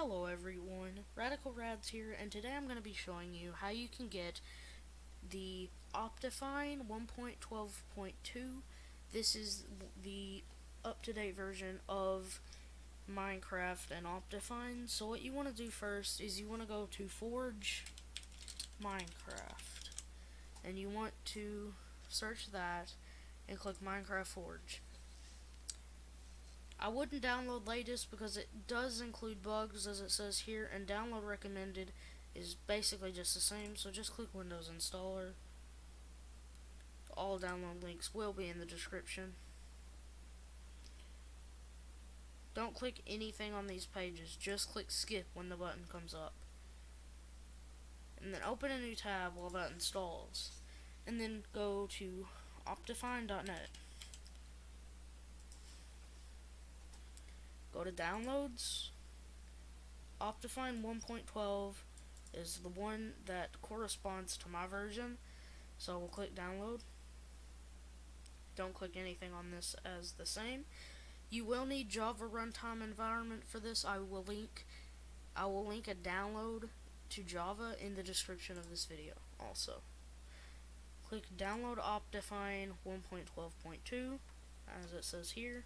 Hello everyone, Radical Rads here, and today I'm going to be showing you how you can get the Optifine 1.12.2. This is the up-to-date version of Minecraft and Optifine. So what you want to do first is you want to go to Forge Minecraft, and you want to search that and click Minecraft Forge. I wouldn't download latest because it does include bugs as it says here, and download recommended is basically just the same, so just click Windows Installer. All download links will be in the description. Don't click anything on these pages, just click skip when the button comes up. And then open a new tab while that installs. And then go to optifine.net. Go to downloads. Optifine 1.12 is the one that corresponds to my version, so we'll click download. Don't click anything on this as the same. You will need Java runtime environment for this. I will link a download to Java in the description of this video also. Click download Optifine 1.12.2 as it says here.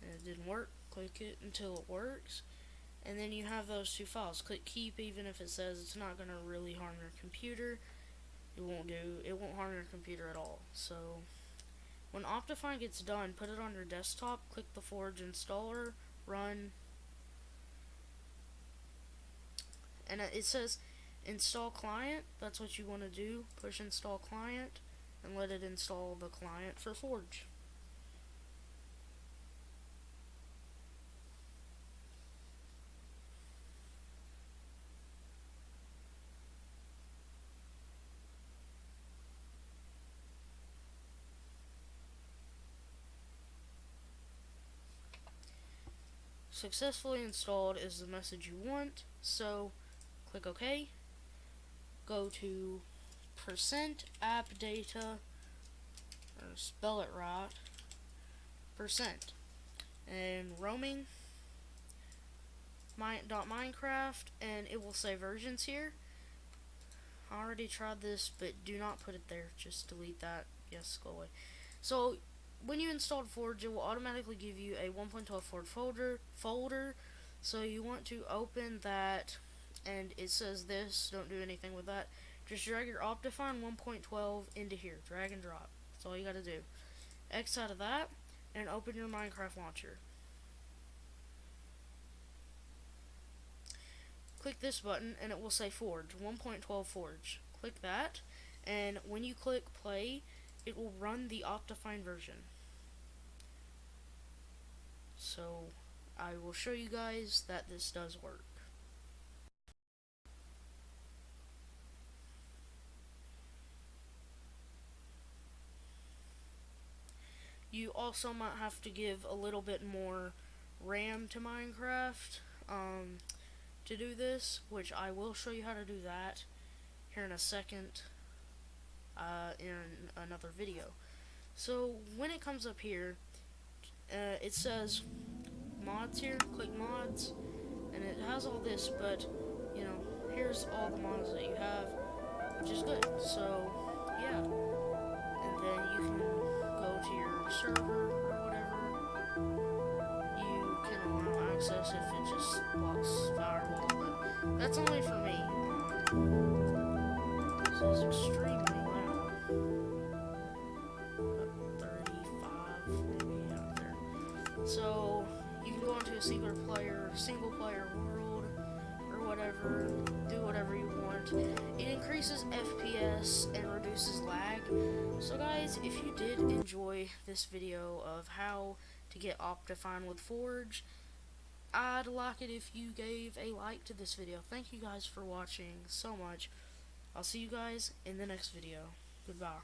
And it didn't work. Click it until it works, and then you have those two files. Click keep even if it says it's not going to really harm your computer. It won't harm your computer at all. So when Optifine gets done, put it on your desktop, click the Forge installer, run, and it says install client. That's what you want to do. Push install client and let it install the client for Forge. Successfully installed is the message you want, so click OK. Go to %appdata, or spell it right, %, and roaming .minecraft, and it will say versions here. I already tried this, but do not put it there, just delete that. Yes, go away. So when you installed Forge, it will automatically give you a 1.12 Forge folder. So you want to open that, and it says this. Don't do anything with that. Just drag your Optifine 1.12 into here. Drag and drop. That's all you got to do. X out of that, and open your Minecraft launcher. Click this button, and it will say Forge 1.12 Forge. Click that, and when you click play, it will run the Optifine version. So I will show you guys that this does work. You also might have to give a little bit more RAM to Minecraft to do this, which I will show you how to do that here in a second in another video. So when it comes up here, it says mods here. Click mods, and it has all this, but you know, here's all the mods that you have, which is good. So yeah, and then you can go to your server or whatever. You can allow access if it just blocks firewall, but that's only for me. This is extremely loud. About 35 maybe out there. So you can go into a single player world or whatever, do whatever you want. It increases FPS and reduces lag. So guys, if you did enjoy this video of how to get Optifine with Forge, I'd like it if you gave a like to this video. Thank you guys for watching so much. I'll see you guys in the next video. Goodbye.